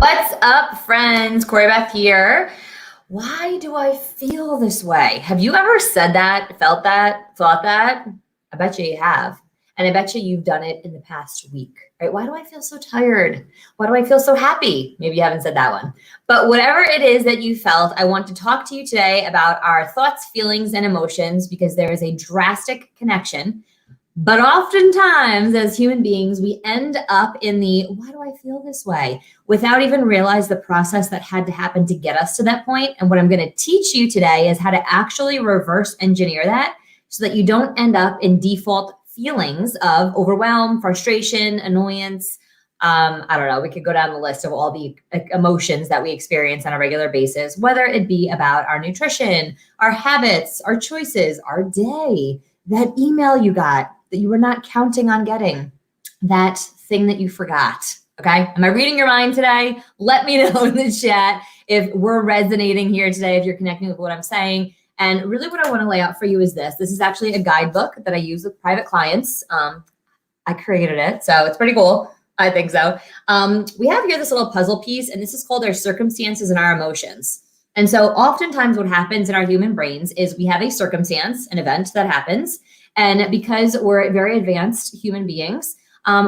What's up, friends? Corey Beth here. Why do I feel this way? Have you ever said that, felt that, thought that? I bet you have. And I bet you've done it in the past week, right? Why do I feel so tired? Why do I feel so happy? Maybe you haven't said that one. But whatever it is that you felt, I want to talk to you today about our thoughts, feelings, and emotions because there is a drastic connection. But oftentimes, as human beings, we end up in the why do I feel this way without even realize the process that had to happen to get us to that point. And what I'm going to teach you today is how to actually reverse engineer that so that you don't end up in default feelings of overwhelm, frustration, annoyance. I don't know. We could go down the list of all the emotions that we experience on a regular basis, whether it be about our nutrition, our habits, our choices, our day, that email you got that you were not counting on getting, that thing that you forgot. Okay. Am I reading your mind today? Let me know in the chat if we're resonating here today, if you're connecting with what I'm saying. And really what I want to lay out for you is this. This is actually a guidebook that I use with private clients. I created it, so it's pretty cool. I think so. We have here this little puzzle piece, and this is called our circumstances and our emotions. And so oftentimes what happens in our human brains is we have a circumstance, an event that happens. And because we're very advanced human beings,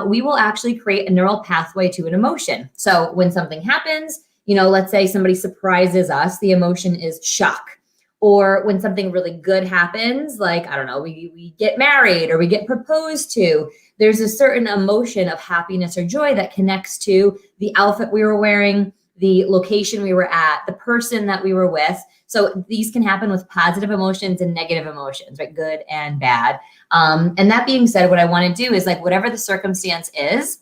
we will actually create a neural pathway to an emotion. So when something happens, let's say somebody surprises us, the emotion is shock. Or when something really good happens, like, I don't know, we get married or we get proposed to, there's a certain emotion of happiness or joy that connects to the outfit we were wearing, the location we were at, the person that we were with. So these can happen with positive emotions and negative emotions, right? Good and bad. And that being said, what I want to do is like whatever the circumstance is,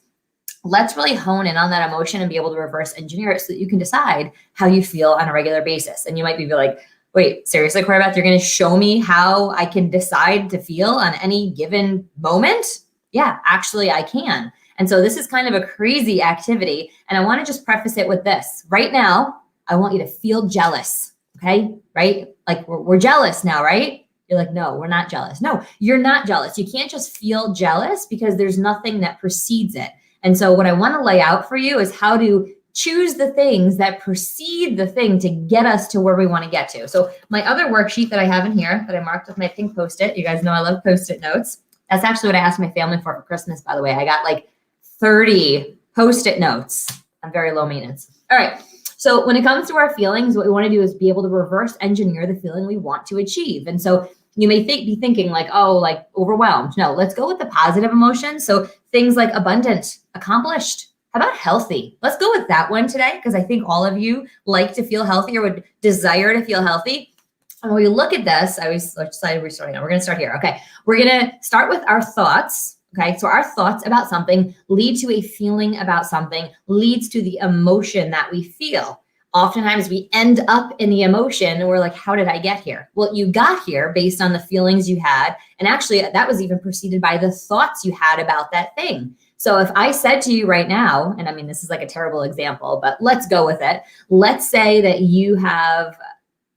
let's really hone in on that emotion and be able to reverse engineer it so that you can decide how you feel on a regular basis. And you might be like, wait, seriously, Corey Beth, you're going to show me how I can decide to feel on any given moment? Yeah, actually I can. And so this is kind of a crazy activity. And I want to just preface it with this. Right now, I want you to feel jealous. Okay. Right. Like we're jealous now, right? You're like, no, we're not jealous. No, you're not jealous. You can't just feel jealous because there's nothing that precedes it. And so what I want to lay out for you is how to choose the things that precede the thing to get us to where we want to get to. So my other worksheet that I have in here that I marked with my pink Post-it, you guys know I love Post-it notes. That's actually what I asked my family for Christmas, by the way. I got like 30 Post-it notes. I'm very low maintenance. All right. So when it comes to our feelings, what we want to do is be able to reverse engineer the feeling we want to achieve. And so you may be thinking like, oh, like overwhelmed. No, let's go with the positive emotions. So things like abundant, accomplished. How about healthy? Let's go with that one today because I think all of you like to feel healthy or would desire to feel healthy. And when we look at this, let's decide we're starting now. We're going to start here. Okay. We're going to start with our thoughts. Okay. So our thoughts about something lead to a feeling about something, leads to the emotion that we feel. Oftentimes we end up in the emotion and we're like, how did I get here? Well, you got here based on the feelings you had. And actually that was even preceded by the thoughts you had about that thing. So if I said to you right now, and I mean, this is like a terrible example, but let's go with it. Let's say that you have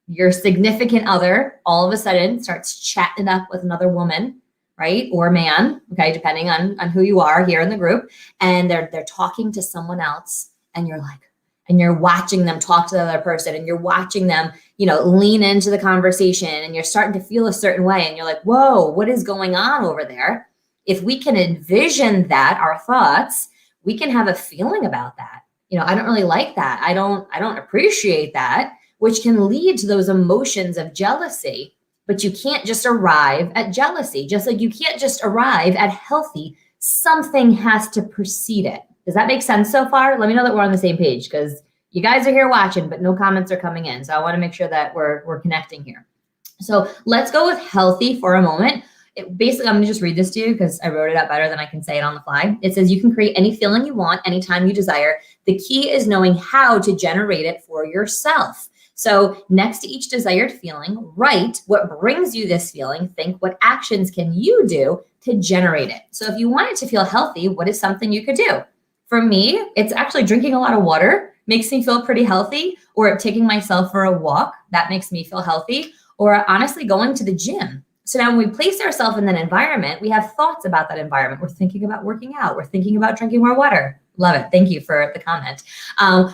your significant other all of a sudden starts chatting up with another woman, right? Or man, okay, depending on who you are here in the group. And they're talking to someone else and you're like, and you're watching them talk to the other person and you're watching them, lean into the conversation and you're starting to feel a certain way. And you're like, whoa, what is going on over there? If we can envision that, our thoughts, we can have a feeling about that. I don't really like that. I don't appreciate that, which can lead to those emotions of jealousy. But you can't just arrive at jealousy, just like you can't just arrive at healthy. Something has to precede it. Does that make sense so far? Let me know that we're on the same page because you guys are here watching, but no comments are coming in. So I want to make sure that we're connecting here. So let's go with healthy for a moment. Basically, I'm going to just read this to you because I wrote it out better than I can say it on the fly. It says you can create any feeling you want anytime you desire. The key is knowing how to generate it for yourself. So next to each desired feeling, write what brings you this feeling. Think what actions can you do to generate it. So if you wanted to feel healthy, what is something you could do? For me, it's actually drinking a lot of water makes me feel pretty healthy, or taking myself for a walk. That makes me feel healthy, or honestly going to the gym. So now when we place ourselves in that environment, we have thoughts about that environment. We're thinking about working out. We're thinking about drinking more water. Love it. Thank you for the comment.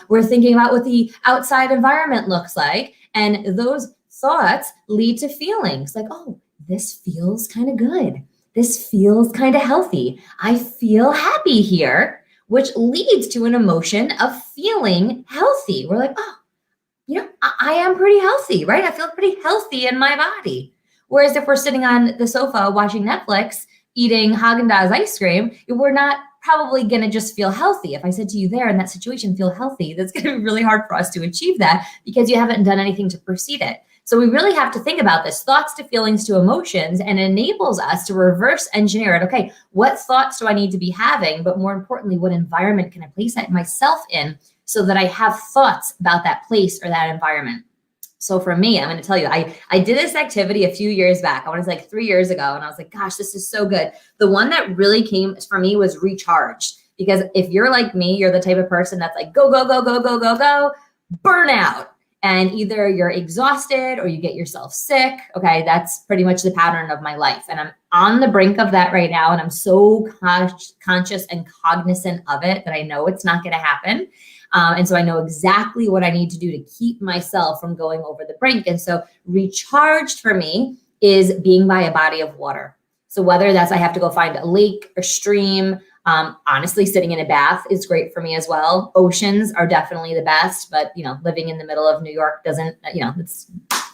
We're thinking about what the outside environment looks like. And those thoughts lead to feelings like, oh, this feels kind of good. This feels kind of healthy. I feel happy here, which leads to an emotion of feeling healthy. We're like, oh, I am pretty healthy, right? I feel pretty healthy in my body. Whereas if we're sitting on the sofa watching Netflix, eating Haagen-Dazs ice cream, we're not probably going to just feel healthy. If I said to you there in that situation, feel healthy, that's going to be really hard for us to achieve that because you haven't done anything to precede it. So we really have to think about this, thoughts to feelings to emotions, and enables us to reverse engineer it. Okay, what thoughts do I need to be having? But more importantly, what environment can I place myself in so that I have thoughts about that place or that environment? So for me, I'm going to tell you, I did this activity a few years back. I want to say like 3 years ago. And I was like, gosh, this is so good. The one that really came for me was recharged. Because if you're like me, you're the type of person that's like, go, go, go, go, go, go, go, burnout. And either you're exhausted or you get yourself sick. Okay, that's pretty much the pattern of my life. And I'm on the brink of that right now. And I'm so conscious and cognizant of it that I know it's not going to happen. And so I know exactly what I need to do to keep myself from going over the brink. And so recharged for me is being by a body of water. So whether that's I have to go find a lake or stream, honestly, sitting in a bath is great for me as well. Oceans are definitely the best, but living in the middle of New York doesn't, it's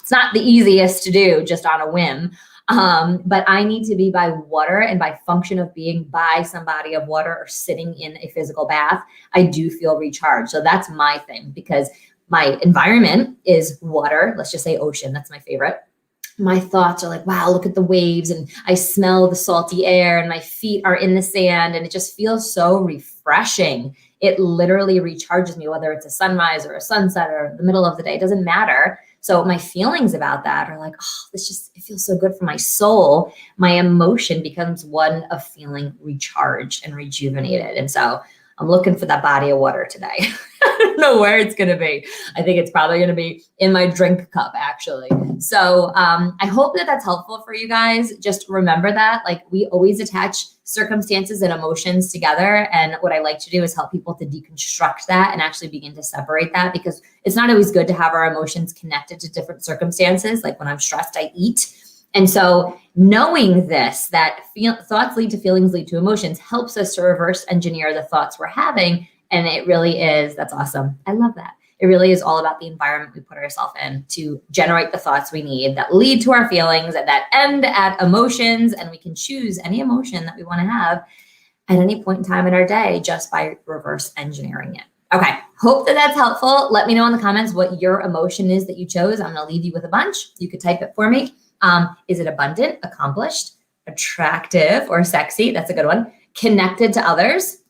not the easiest to do just on a whim. But I need to be by water, and by function of being by some body of water or sitting in a physical bath, I do feel recharged. So that's my thing, because my environment is water. Let's just say ocean. That's my favorite. My thoughts are like, wow, look at the waves, and I smell the salty air, and my feet are in the sand, and it just feels so refreshing. It literally recharges me, whether it's a sunrise or a sunset or the middle of the day, it doesn't matter. So my feelings about that are like, oh, it feels so good for my soul. My emotion becomes one of feeling recharged and rejuvenated. And so I'm looking for that body of water today. I don't know where it's going to be. I think it's probably going to be in my drink cup, actually. So I hope that that's helpful for you guys. Just remember that, like, we always attach circumstances and emotions together. And what I like to do is help people to deconstruct that and actually begin to separate that, because it's not always good to have our emotions connected to different circumstances. Like when I'm stressed, I eat. And so knowing this, that thoughts lead to feelings, lead to emotions, helps us to reverse engineer the thoughts we're having. And it really is, that's awesome. I love that. It really is all about the environment we put ourselves in to generate the thoughts we need that lead to our feelings and that end at emotions. And we can choose any emotion that we want to have at any point in time in our day just by reverse engineering it. Okay, hope that that's helpful. Let me know in the comments what your emotion is that you chose. I'm going to leave you with a bunch. You could type it for me. Is it abundant, accomplished, attractive, or sexy? That's a good one. Connected to others,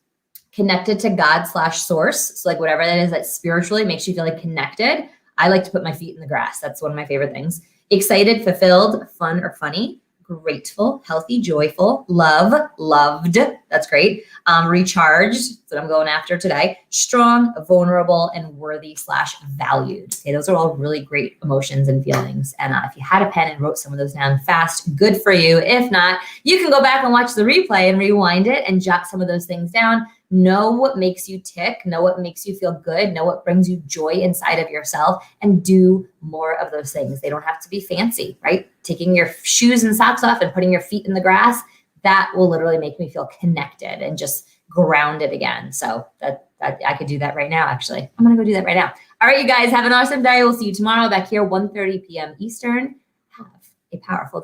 connected to God/source. So like whatever that is that spiritually makes you feel like connected. I like to put my feet in the grass. That's one of my favorite things. Excited, fulfilled, fun, or funny. Grateful, healthy, joyful, loved. That's great. Recharged. That's what I'm going after today. Strong, vulnerable, and worthy/valued. Okay, those are all really great emotions and feelings. And if you had a pen and wrote some of those down fast, good for you. If not, you can go back and watch the replay and rewind it and jot some of those things down. Know what makes you tick, know what makes you feel good, know what brings you joy inside of yourself, and do more of those things. They don't have to be fancy, right? Taking your shoes and socks off and putting your feet in the grass, that will literally make me feel connected and just grounded again. So that I could do that right now, actually. I'm going to go do that right now. All right, you guys, have an awesome day. We'll see you tomorrow back here, 1:30 p.m. Eastern. Have a powerful day.